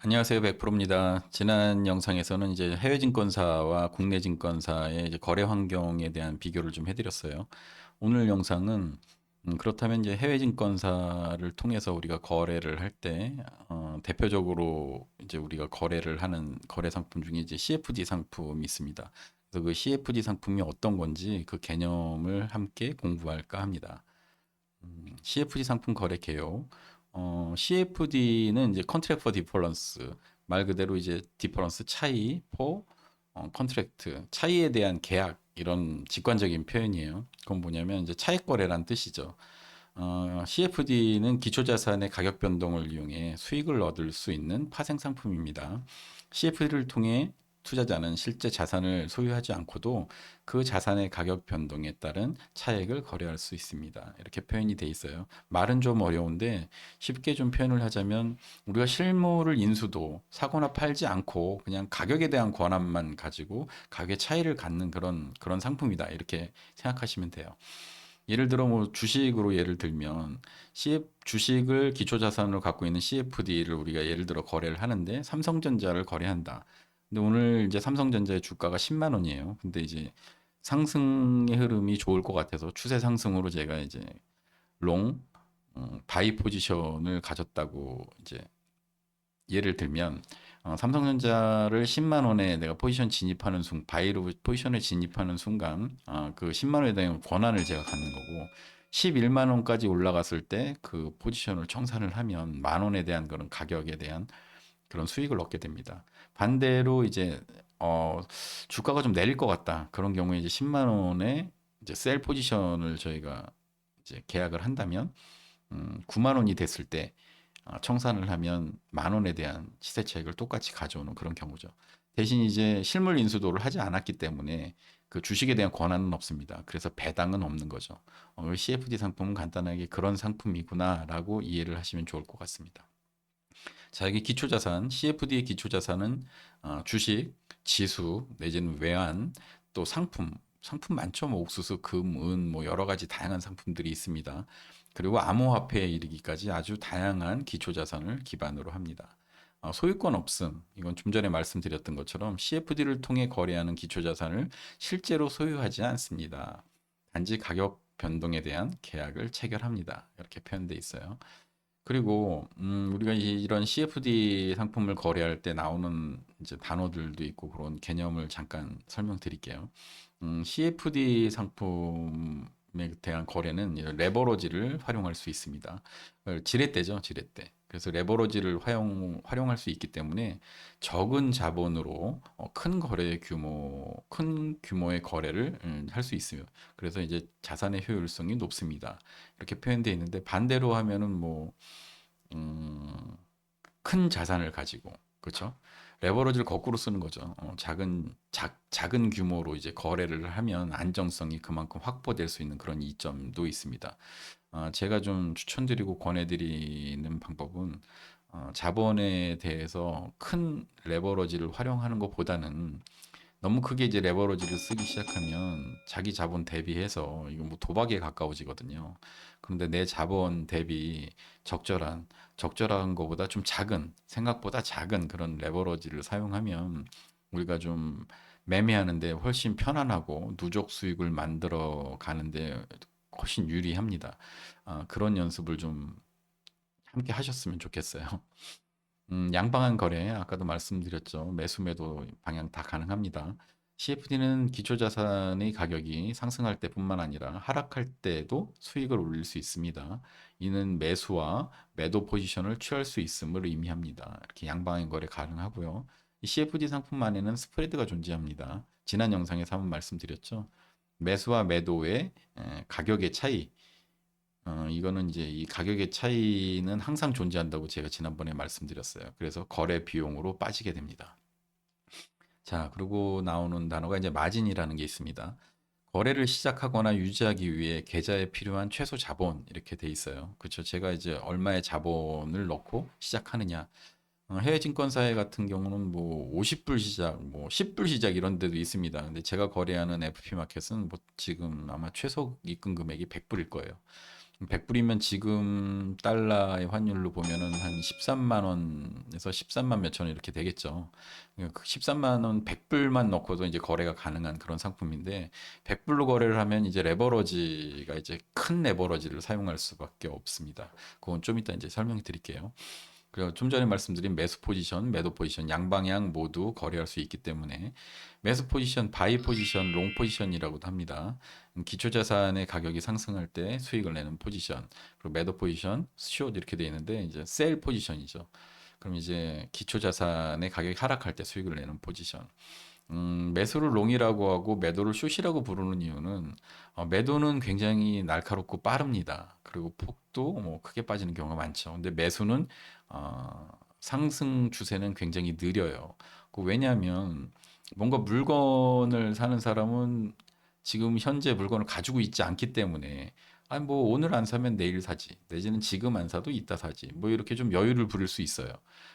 안녕하세요. 백프로입니다. 지난 영상에서는 이제 해외 증권사와 국내 증권사의 이제 거래 환경에 대한 비교를 좀 해드렸어요. 오늘 영상은 그렇다면 이제 해외 증권사를 통해서 우리가 거래를 할 때, 대표적으로 이제 우리가 거래를 하는 거래 상품 중에 이제 CFD 상품이 있습니다. 그래서 그 CFD 상품이 어떤 건지 그 개념을 함께 공부할까 합니다. CFD 상품 거래 개요. CFD는 이제 Contract for Difference, 말 그대로 이제 디퍼런스 차이, for 컨트랙트 차이에 대한 계약, 이런 직관적인 표현이에요. 그건 뭐냐면 이제 차익 거래란 뜻이죠. CFD는 기초자산의 가격 변동을 이용해 수익을 얻을 수 있는 파생 상품입니다. CFD를 통해 투자자는 실제 자산을 소유하지 않고도 그 자산의 가격 변동에 따른 차익을 거래할 수 있습니다. 이렇게 표현이 돼 있어요. 말은 좀 어려운데 쉽게 좀 표현을 하자면 우리가 실물을 인수도 사거나 팔지 않고 그냥 가격에 대한 권한만 가지고 가격의 차이를 갖는 그런 상품이다. 이렇게 생각하시면 돼요. 예를 들어 뭐 주식으로 예를 들면 주식을 기초 자산으로 갖고 있는 CFD를 우리가 예를 들어 거래를 하는데 삼성전자를 거래한다. 근데 오늘 이제 삼성전자의 주가가 10만 원이에요. 근데 이제 상승의 흐름이 좋을 것 같아서 추세 상승으로 제가 이제 롱 바이 포지션을 가졌다고 이제 예를 들면 삼성전자를 10만 원에 내가 포지션 진입하는 바이로 포지션에 진입하는 순간 그 10만 원에 대한 권한을 제가 갖는 거고 11만 원까지 올라갔을 때 그 포지션을 청산을 하면 만 원에 대한 그런 가격에 대한 그런 수익을 얻게 됩니다. 반대로 이제 주가가 좀 내릴 것 같다. 그런 경우에 이제 10만 원에 이제 셀 포지션을 저희가 이제 계약을 한다면 9만 원이 됐을 때 청산을 하면 만 원에 대한 시세 차익을 똑같이 가져오는 그런 경우죠. 대신 이제 실물 인수도를 하지 않았기 때문에 그 주식에 대한 권한은 없습니다. 그래서 배당은 없는 거죠. CFD 상품은 간단하게 그런 상품이구나라고 이해를 하시면 좋을 것 같습니다. 자, 여기 기초자산, CFD의 기초자산은 주식, 지수, 내지는 외환, 또 상품 많죠. 뭐 옥수수, 금, 은, 뭐 여러 가지 다양한 상품들이 있습니다. 그리고 암호화폐에 이르기까지 아주 다양한 기초자산을 기반으로 합니다. 소유권 없음, 이건 좀 전에 말씀드렸던 것처럼 CFD를 통해 거래하는 기초자산을 실제로 소유하지 않습니다. 단지 가격 변동에 대한 계약을 체결합니다. 이렇게 표현되어 있어요. 그리고 우리가 이런 CFD 상품을 거래할 때 나오는 이제 단어들도 있고 그런 개념을 잠깐 설명드릴게요. CFD 상품에 대한 거래는 이 레버러지를 활용할 수 있습니다. 지렛대죠, 지렛대. 그래서 레버러지를 활용할 수 있기 때문에 적은 자본으로 큰 규모의 거래를 할 수 있어요. 그래서 이제 자산의 효율성이 높습니다. 이렇게 표현되어 있는데 반대로 하면은 뭐 음, 큰 자산을 가지고 그렇죠? 레버리지를 거꾸로 쓰는 거죠. 작은 규모로 이제 거래를 하면 안정성이 그만큼 확보될 수 있는 그런 이점도 있습니다. 제가 좀 추천드리고 권해드리는 방법은 자본에 대해서 큰 레버러지를 활용하는 것보다는 너무 크게 이제 레버러지를 쓰기 시작하면 자기 자본 대비해서 이거 뭐 도박에 가까워지거든요. 그런데 내 자본 대비 적절한 것보다 좀 생각보다 작은 그런 레버러지를 사용하면 우리가 좀 매매하는데 훨씬 편안하고 누적 수익을 만들어 가는데 훨씬 유리합니다. 그런 연습을 좀 함께 하셨으면 좋겠어요. 양방향 거래, 아까도 말씀드렸죠. 매수, 매도 방향 다 가능합니다. CFD는 기초자산의 가격이 상승할 때뿐만 아니라 하락할 때도 수익을 올릴 수 있습니다. 이는 매수와 매도 포지션을 취할 수 있음을 의미합니다. 이렇게 양방향 거래 가능하고요. 이 CFD 상품 안에는 스프레드가 존재합니다. 지난 영상에서 한번 말씀드렸죠. 매수와 매도의 가격의 차이, 이거는 이제 이 가격의 차이는 항상 존재한다고 제가 지난번에 말씀드렸어요. 그래서 거래 비용으로 빠지게 됩니다. 자, 그리고 나오는 단어가 이제 마진이라는 게 있습니다. 거래를 시작하거나 유지하기 위해 계좌에 필요한 최소 자본 이렇게 돼 있어요. 그렇죠. 제가 이제 얼마의 자본을 넣고 시작하느냐. 해외 증권사회 같은 경우는 뭐 50불 시작, 뭐 10불 시작 이런 데도 있습니다. 근데 제가 거래하는 FP 마켓은 뭐 지금 아마 최소 입금 금액이 100불일 거예요. 100불이면 지금 달러의 환율로 보면은 한 13만 원에서 13만 몇천 원 이렇게 되겠죠. 그 13만 원 100불만 넣고도 이제 거래가 가능한 그런 상품인데 100불로 거래를 하면 이제 레버러지가 이제 큰 레버러지를 사용할 수밖에 없습니다. 그건 좀 이따 이제 설명해 드릴게요. 그리고 좀 전에 말씀드린 매수 포지션, 매도 포지션 양방향 모두 거래할 수 있기 때문에 매수 포지션, 바이 포지션, 롱 포지션이라고도 합니다. 기초 자산의 가격이 상승할 때 수익을 내는 포지션, 그리고 매도 포지션, 숏 이렇게 되어 있는데 이제 셀 포지션이죠. 그럼 이제 기초 자산의 가격이 하락할 때 수익을 내는 포지션. 매수를 롱이라고 하고 매도를 숏이라고 부르는 이유는 매도는 굉장히 날카롭고 빠릅니다. 그리고 폭도 뭐 크게 빠지는 경우가 많죠. 근데 매수는 상승 추세는 굉장히 느려요. 왜냐하면 뭔가 물건을 사는 사람은 지금 현재 물건을 가지고 있지 않기 때문에 아니 뭐 오늘 안 사면 내일 사지 내지는 지금 안 사도 이따 사지 뭐 이렇게 좀 여유를 부릴 수 있어요.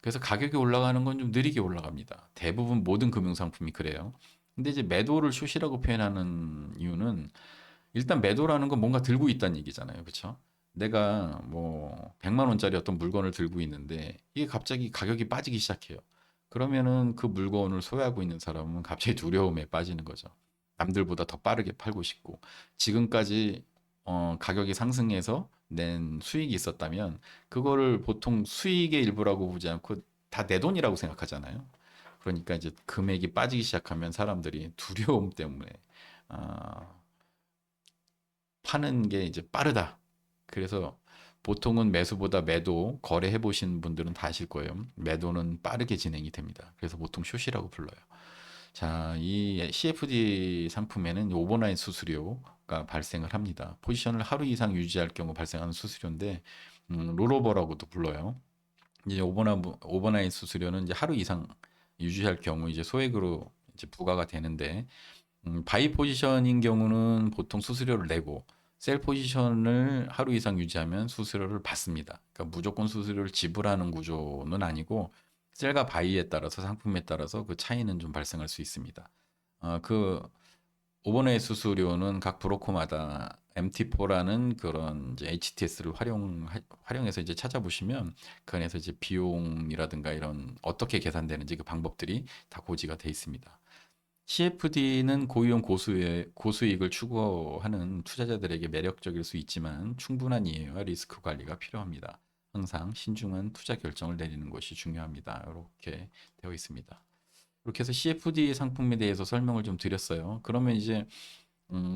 그래서 가격이 올라가는 건 좀 느리게 올라갑니다. 대부분 모든 금융상품이 그래요. 근데 이제 매도를 숏이라고 표현하는 이유는 일단 매도라는 건 뭔가 들고 있다는 얘기잖아요. 그렇죠? 내가 뭐 100만 원짜리 어떤 물건을 들고 있는데 이게 갑자기 가격이 빠지기 시작해요. 그러면은 그 물건을 소유하고 있는 사람은 갑자기 두려움에 빠지는 거죠. 남들보다 더 빠르게 팔고 싶고 지금까지 가격이 상승해서 낸 수익이 있었다면 그거를 보통 수익의 일부라고 보지 않고 다 내 돈이라고 생각하잖아요. 그러니까 이제 금액이 빠지기 시작하면 사람들이 두려움 때문에 아, 파는 게 이제 빠르다. 그래서 보통은 매수보다 매도 거래해 보신 분들은 다 아실 거예요. 매도는 빠르게 진행이 됩니다. 그래서 보통 숏이라고 불러요. 자, 이 CFD 상품에는 오버나잇 수수료가 발생을 합니다. 포지션을 하루 이상 유지할 경우 발생하는 수수료인데, 롤오버라고도 불러요. 이제 오버나잇 수수료는 이제 하루 이상 유지할 경우 이제 소액으로 이제 부과가 되는데, 바이 포지션인 경우는 보통 수수료를 내고 셀 포지션을 하루 이상 유지하면 수수료를 받습니다. 그러니까 무조건 수수료를 지불하는 구조는 아니고 셀과 바이에 따라서 상품에 따라서 그 차이는 좀 발생할 수 있습니다. 그 오버네이 수수료는 각 브로커마다 MT4라는 그런 이제 HTS를 활용해서 이제 찾아보시면 그 안에서 이제 비용이라든가 이런 어떻게 계산되는지 그 방법들이 다 고지가 돼 있습니다. CFD는 고위험 고수익을 추구하는 투자자들에게 매력적일 수 있지만 충분한 이해와 리스크 관리가 필요합니다. 항상 신중한 투자 결정을 내리는 것이 중요합니다. 이렇게 되어 있습니다. 이렇게 해서 CFD 상품에 대해서 설명을 좀 드렸어요. 그러면 이제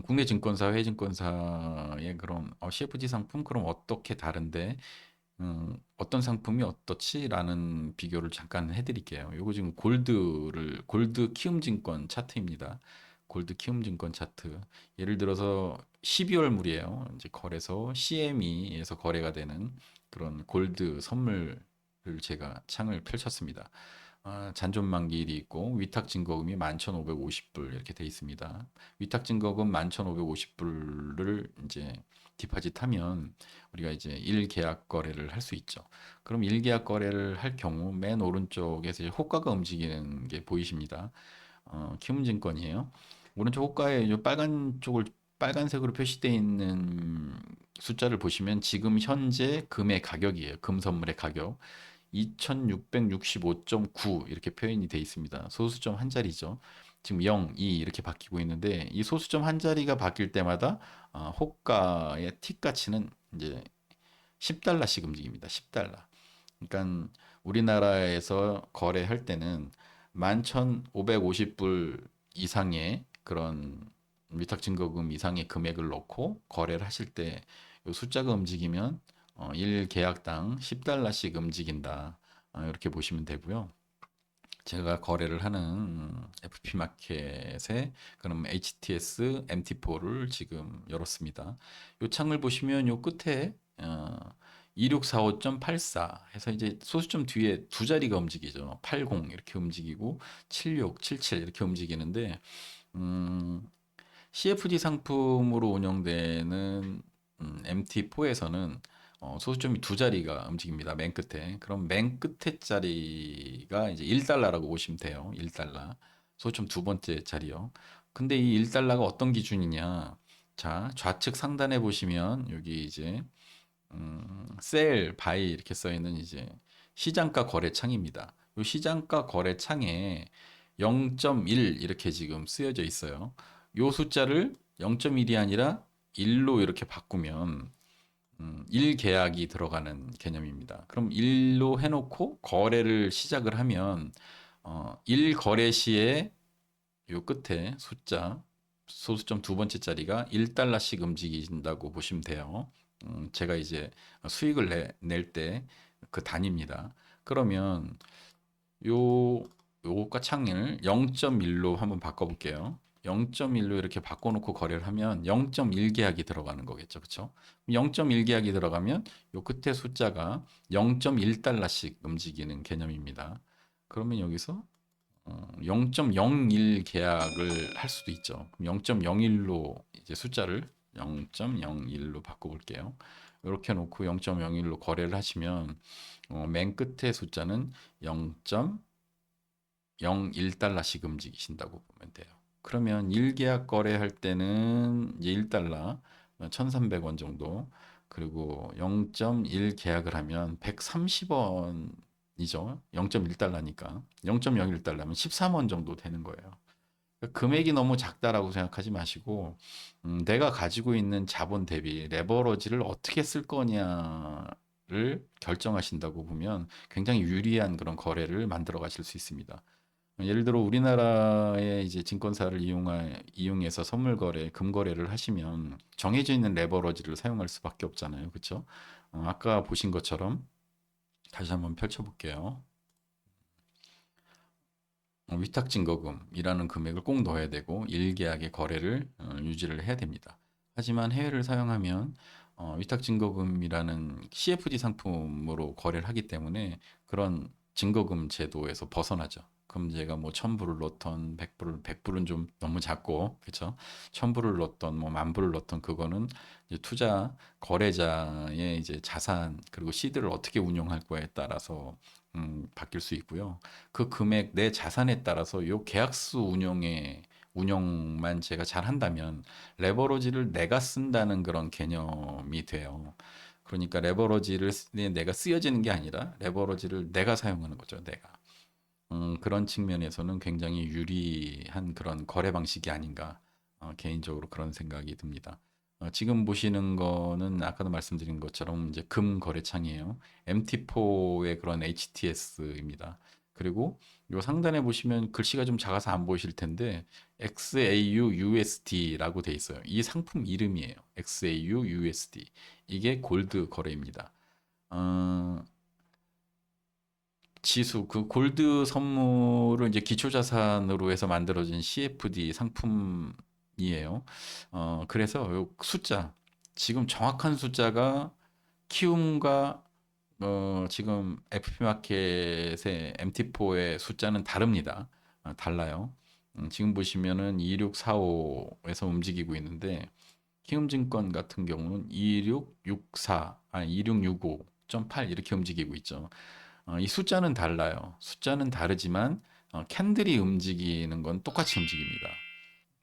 국내 증권사, 해외 증권사의 그런 CFD 상품 그럼 어떻게 다른데 어떤 상품이 어떻지라는 비교를 잠깐 해드릴게요. 요거 지금 골드 키움증권 차트입니다. 골드 키움증권 차트. 예를 들어서 12월 물이에요. 이제 거래소 CME에서 거래가 되는 그런 골드 선물을 제가 창을 펼쳤습니다. 잔존만기일이 있고 위탁 증거금이 11,550불 이렇게 돼 있습니다. 위탁 증거금 11,550불을 이제 디파짓하면 우리가 이제 1계약 거래를 할 수 있죠. 그럼 1계약 거래를 할 경우 맨 오른쪽에서 이제 호가가 움직이는 게 보이십니다. 키움증권이에요. 오른쪽 호가에 이 빨간색으로 표시되어 있는 숫자를 보시면 지금 현재 금의 가격이에요. 금 선물의 가격. 2665.9 이렇게 표현이 되어 있습니다. 소수점 한 자리죠. 지금 0, 2 이렇게 바뀌고 있는데 이 소수점 한 자리가 바뀔 때마다 호가의 틱 가치는 이제 10달러씩 움직입니다. 10달러. 그러니까 우리나라에서 거래할 때는 11,550불 이상의 그런 위탁증거금 이상의 금액을 넣고 거래를 하실 때 이 숫자가 움직이면 1계약당 10달러씩 움직인다. 이렇게 보시면 되고요. 제가 거래를 하는 FP 마켓에 그럼 HTS MT4를 지금 열었습니다. 이 창을 보시면 요 끝에 2645.84 해서 이제 소수점 뒤에 두 자리가 움직이죠. 80 이렇게 움직이고 76, 77 이렇게 움직이는데 CFD 상품으로 운영되는 MT4에서는 소수점이 두 자리가 움직입니다. 맨 끝에. 그럼 맨 끝에 자리가 이제 1달러라고 보시면 돼요. 1달러. 소수점 두 번째 자리요. 근데 이 1달러가 어떤 기준이냐? 자, 좌측 상단에 보시면 여기 이제 셀, 바이 이렇게 써 있는 이제 시장가 거래창입니다. 이 시장가 거래창에 0.1 이렇게 지금 쓰여져 있어요. 이 숫자를 0.1이 아니라 1로 이렇게 바꾸면 1 계약이 들어가는 개념입니다. 그럼 1로 해놓고 거래를 시작을 하면 1 거래 시에 요 끝에 숫자 소수점 두 번째 자리가 1달러씩 움직인다고 보시면 돼요. 제가 이제 수익을 낼 때 그 단위입니다. 그러면 요것과 창을 0.1로 한번 바꿔볼게요. 0.1로 이렇게 바꿔놓고 거래를 하면 0.1 계약이 들어가는 거겠죠. 그쵸? 0.1 계약이 들어가면 요 끝에 숫자가 0.1달러씩 움직이는 개념입니다. 그러면 여기서 0.01 계약을 할 수도 있죠. 0.01로 이제 숫자를 0.01로 바꿔볼게요. 이렇게 놓고 0.01로 거래를 하시면 맨 끝에 숫자는 0.01달러씩 움직이신다고 보면 돼요. 그러면 1계약 거래할 때는 이제 1달러, 1,300원 정도, 그리고 0.1 계약을 하면 130원이죠. 0.1달러니까. 0.01달러면 13원 정도 되는 거예요. 그러니까 금액이 너무 작다라고 생각하지 마시고, 내가 가지고 있는 자본 대비 레버러지를 어떻게 쓸 거냐를 결정하신다고 보면 굉장히 유리한 그런 거래를 만들어 가실 수 있습니다. 예를 들어 우리나라의 이제 증권사를 이용해서 선물 거래, 금 거래를 하시면 정해져 있는 레버러지를 사용할 수밖에 없잖아요. 그렇죠? 아까 보신 것처럼 다시 한번 펼쳐볼게요. 위탁증거금이라는 금액을 꼭 넣어야 되고 1계약의 거래를 유지를 해야 됩니다. 하지만 해외를 사용하면 위탁증거금이라는 CFD 상품으로 거래를 하기 때문에 그런 증거금 제도에서 벗어나죠. 그럼 제가 뭐 1000불을 넣던 100불은 좀 너무 작고 그렇죠? 1000불을 넣던 뭐 10,000불을 넣던 그거는 이제 투자 거래자의 이제 자산 그리고 시드를 어떻게 운용할 거에 따라서 바뀔 수 있고요. 그 금액 내 자산에 따라서 요 계약수 운용만 제가 잘 한다면 레버러지를 내가 쓴다는 그런 개념이 돼요. 그러니까 레버러지를 내가 쓰여지는 게 아니라 레버러지를 내가 사용하는 거죠, 내가. 그런 측면에서는 굉장히 유리한 그런 거래 방식이 아닌가, 개인적으로 그런 생각이 듭니다. 지금 보시는 거는 아까도 말씀드린 것처럼 이제 금 거래창이에요. MT4의 그런 HTS입니다. 그리고 요 상단에 보시면 글씨가 좀 작아서 안 보이실 텐데 XAU USD라고 돼 있어요. 이 상품 이름이에요. XAU USD. 이게 골드 거래입니다. 어, 지수, 그 골드 선물을 이제 기초자산으로 해서 만들어진 CFD 상품이에요. 그래서 요 숫자, 지금 정확한 숫자가 키움과 지금 FP마켓의 MT4의 숫자는 다릅니다. 달라요. 지금 보시면은 2645에서 움직이고 있는데 키움증권 같은 경우는 2664, 아니 2665.8 이렇게 움직이고 있죠. 이 숫자는 달라요. 숫자는 다르지만 캔들이 움직이는 건 똑같이 움직입니다.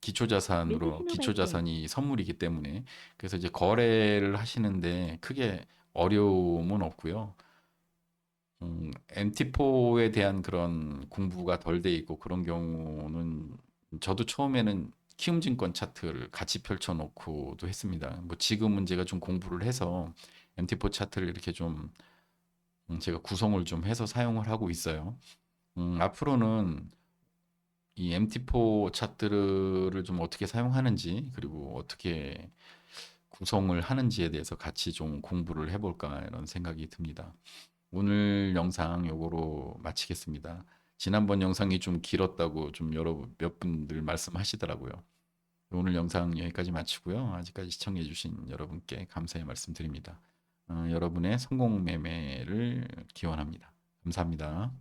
기초자산이 선물이기 때문에 그래서 이제 거래를 하시는데 크게 어려움은 없고요. MT4에 대한 그런 공부가 덜 돼 있고 그런 경우는 저도 처음에는 키움증권 차트를 같이 펼쳐놓고도 했습니다. 뭐 지금은 제가 좀 공부를 해서 MT4 차트를 이렇게 좀 제가 구성을 좀 해서 사용을 하고 있어요. 앞으로는 이 MT4 차트를 좀 어떻게 사용하는지 그리고 어떻게 구성을 하는지에 대해서 같이 좀 공부를 해볼까 이런 생각이 듭니다. 오늘 영상 요거로 마치겠습니다. 지난번 영상이 좀 길었다고 좀 몇 분들 말씀하시더라고요. 오늘 영상 여기까지 마치고요. 아직까지 시청해주신 여러분께 감사의 말씀드립니다. 여러분의 성공 매매를 기원합니다. 감사합니다.